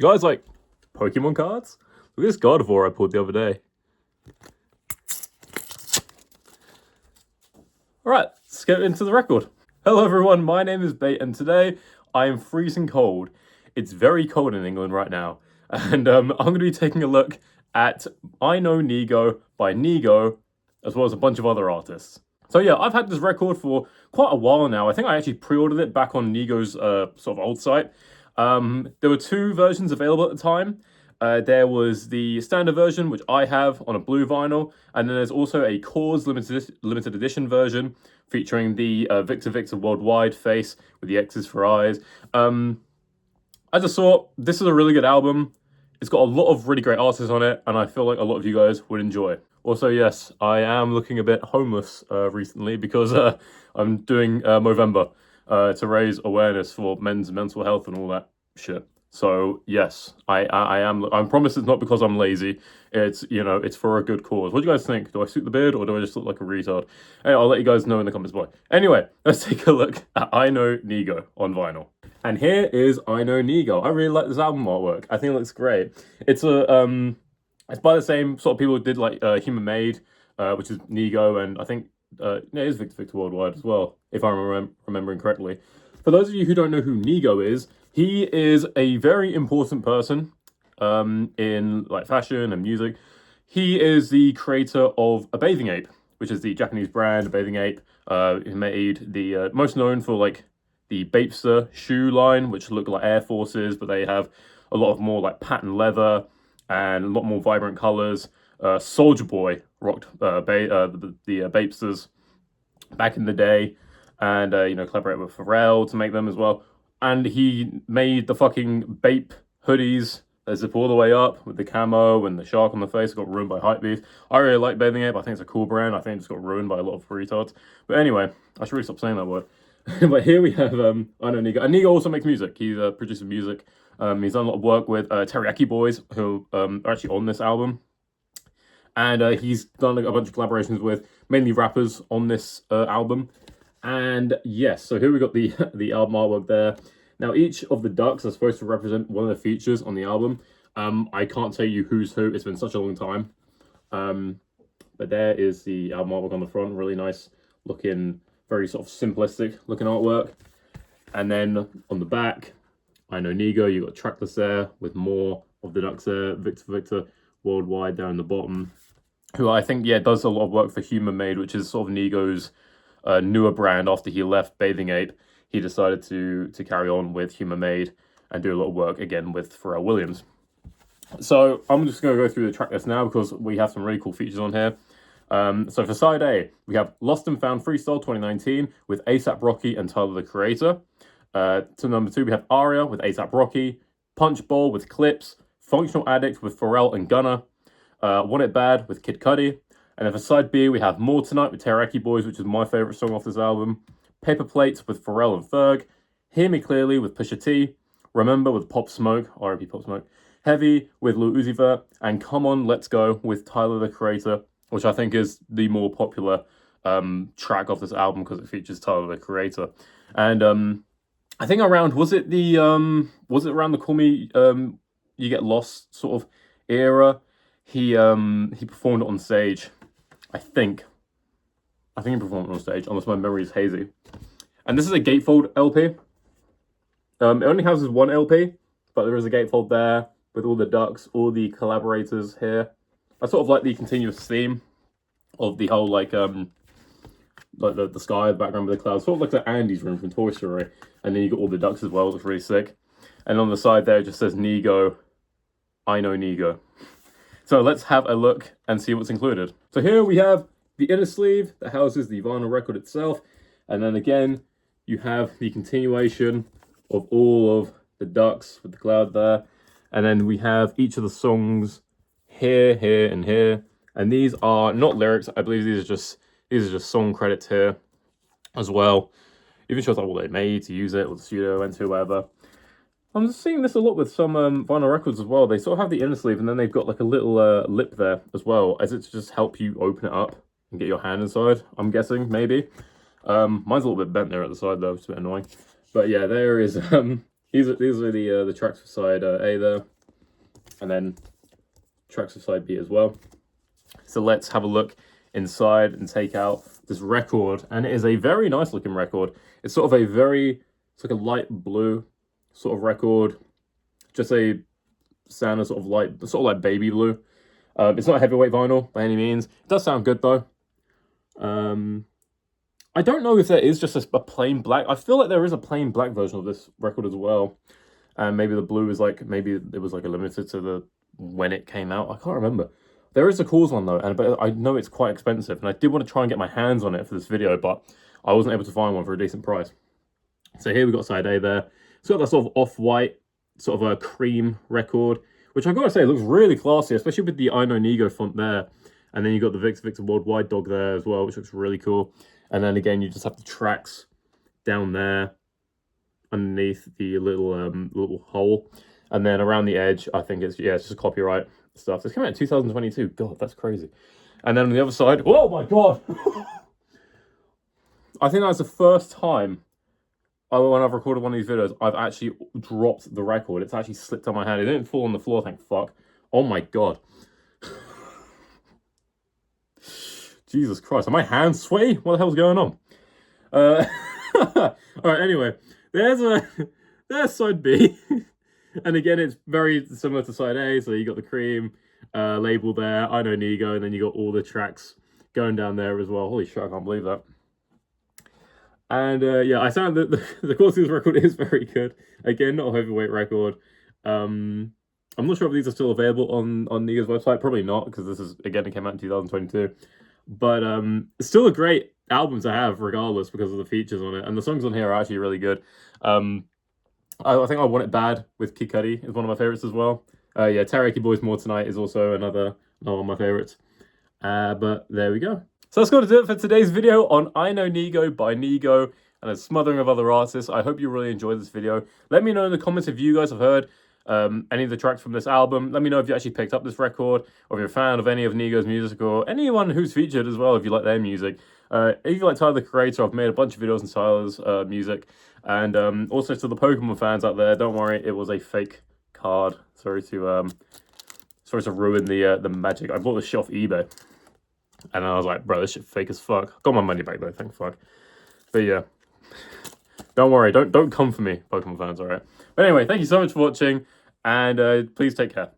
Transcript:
Do you guys like Pokemon cards? Look at this Gardevoir I pulled the other day. Alright, let's get into the record. Hello everyone, my name is Bait, and today I am freezing cold. It's very cold in England right now. And I'm going to be taking a look at I Know Nigo by Nigo, as well as a bunch of other artists. So yeah, I've had this record for quite a while now. I think I actually pre-ordered it back on Nigo's sort of old site. There were two versions available at the time. There was the standard version, which I have on a blue vinyl, and then there's also a Cause limited edition version featuring the Victor Victor Worldwide face with the X's for eyes. I just thought this is a really good album. It's got a lot of really great artists on it, and I feel like a lot of you guys would enjoy it. Also, yes, I am looking a bit homeless recently because I'm doing Movember to raise awareness for men's mental health and all that shit. So yes, I am. I promise it's not because I'm lazy. It's, you know, it's for a good cause. What do you guys think? Do I suit the beard or do I just look like a retard? Anyway, I'll let you guys know in the comments below. Anyway, let's take a look at I Know Nigo on vinyl. And here is I Know Nigo. I really like this album artwork. I think it looks great. It's a it's by the same sort of people who did like Human Made, which is Nigo, and I think it is Victor Victor Worldwide as well, if I'm remembering correctly. For those of you who don't know who Nigo is, he is a very important person in like fashion and music. He is the creator of a bathing ape, which is the Japanese brand, a bathing ape. He made the most known for like the Bapester shoe line, which look like Air Forces, but they have a lot of more like pattern leather and a lot more vibrant colors. Soulja Boy rocked the Bapesters back in the day, and you know, collaborated with Pharrell to make them as well. And he made the fucking Bape hoodies that zip all the way up with the camo and the shark on the face. It got ruined by Hypebeast. I really like Bathing Ape. I think it's a cool brand. I think it just got ruined by a lot of retards. But anyway, I should really stop saying that word. But here we have I Know Nigo. And Nigo also makes music. He's produces music. He's done a lot of work with Teriyaki Boys, who are actually on this album. And he's done a bunch of collaborations with mainly rappers on this album. And yes, so here we got the album artwork there. Now, each of the ducks are supposed to represent one of the features on the album. I can't tell you who's who. It's been such a long time. But there is the album artwork on the front. Really nice looking, very sort of simplistic looking artwork. And then on the back, I Know Nigo. You got trackless there with more of the ducks there. Victor Victor Worldwide down the bottom, who I think, yeah, does a lot of work for Human Made, which is sort of Nigo's newer brand. After he left Bathing Ape, he decided to carry on with Human Made and do a lot of work again with Pharrell Williams. So I'm just going to go through the track list now because we have some really cool features on here. So for side A, we have Lost and Found Freestyle 2019 with A$AP Rocky and Tyler the Creator. To number 2, we have Aria with A$AP Rocky, Punch Bowl with Clips, Functional Addict with Pharrell and Gunna, Want It Bad with Kid Cudi. And then for side B, we have More Tonight with Teriyaki Boys, which is my favourite song off this album. Paper Plates with Pharrell and Ferg. Hear Me Clearly with Pusha T. Remember with Pop Smoke, R.I.P. Pop Smoke. Heavy with Lil Uzi Vert. And Come On, Let's Go with Tyler the Creator, which I think is the more popular track off this album because it features Tyler the Creator. And I think around, was it around the Call Me You Get Lost sort of era? He performed it on stage. I think he performed on stage, unless my memory is hazy. And this is a gatefold LP. It only houses one LP, but there is a gatefold there with all the ducks, all the collaborators here. I sort of like the continuous theme of the whole like the sky, the background with the clouds, sort of like the Andy's room from Toy Story. And then you got all the ducks as well. It looks really sick. And on the side there, it just says Nigo, I Know Nigo. So let's have a look and see what's included. So here we have the inner sleeve that houses the vinyl record itself. And then again, you have the continuation of all of the ducks with the cloud there. And then we have each of the songs here, here, and here. And these are not lyrics. I believe these are just song credits here as well. Even shows like what they made to use it, or the studio went to, whatever. I'm just seeing this a lot with some vinyl records as well. They sort of have the inner sleeve, and then they've got like a little lip there as well, as it to just help you open it up and get your hand inside, I'm guessing, maybe. Mine's a little bit bent there at the side, though, which is a bit annoying. But yeah, there is These are the tracks for side A there, and then tracks for side B as well. So let's have a look inside and take out this record, and it is a very nice looking record. It's sort of it's like a light blue sort of record, just a sound of sort of like baby blue. It's not a heavyweight vinyl by any means. It does sound good though. I don't know if there is just a plain black. I feel like there is a plain black version of this record as well. And maybe the blue is like, maybe it was like a limited to the when it came out. I can't remember. There is a Cause one though, but I know it's quite expensive. And I did want to try and get my hands on it for this video, but I wasn't able to find one for a decent price. So here we got side A there. It's got that sort of off-white, sort of a cream record, which I gotta say looks really classy, especially with the I Know Nigo font there. And then you got the Victor Worldwide dog there as well, which looks really cool. And then again, you just have the tracks down there underneath the little hole. And then around the edge, I think it's just copyright stuff. This came out in 2022. God, that's crazy. And then on the other side, oh my God. I think that's the first time when I've recorded one of these videos, I've actually dropped the record. It's actually slipped on my hand. It didn't fall on the floor, thank fuck. Oh my God. Jesus Christ, are my hands sweaty? What the hell's going on? All right, anyway, there's side B. And again, it's very similar to side A. So you got the cream label there, I Know Nigo, and then you got all the tracks going down there as well. Holy shit, I can't believe that. And yeah, I found that the quality of this record is very good. Again, not a heavyweight record. I'm not sure if these are still available on Nigo's website. Probably not, because this is, again, it came out in 2022. But it's still a great album to have, regardless, because of the features on it. And the songs on here are actually really good. I think I Want It Bad with Kid Cudi is one of my favorites as well. Yeah, Teriyaki Boys More Tonight is also another one of my favorites. But there we go. So that's going to do it for today's video on I Know Nigo by Nigo and a smattering of other artists. I hope you really enjoyed this video. Let me know in the comments if you guys have heard any of the tracks from this album. Let me know if you actually picked up this record, or if you're a fan of any of Nigo's music, or anyone who's featured as well, if you like their music. If you like Tyler, the Creator, I've made a bunch of videos on Tyler's music. And also to the Pokemon fans out there, don't worry, it was a fake card. Sorry to ruin the magic. I bought this shit off eBay. And I was like, bro, this shit fake as fuck. Got my money back though, thank fuck. But yeah, don't worry, don't come for me, Pokemon fans, alright? But anyway, thank you so much for watching, and please take care.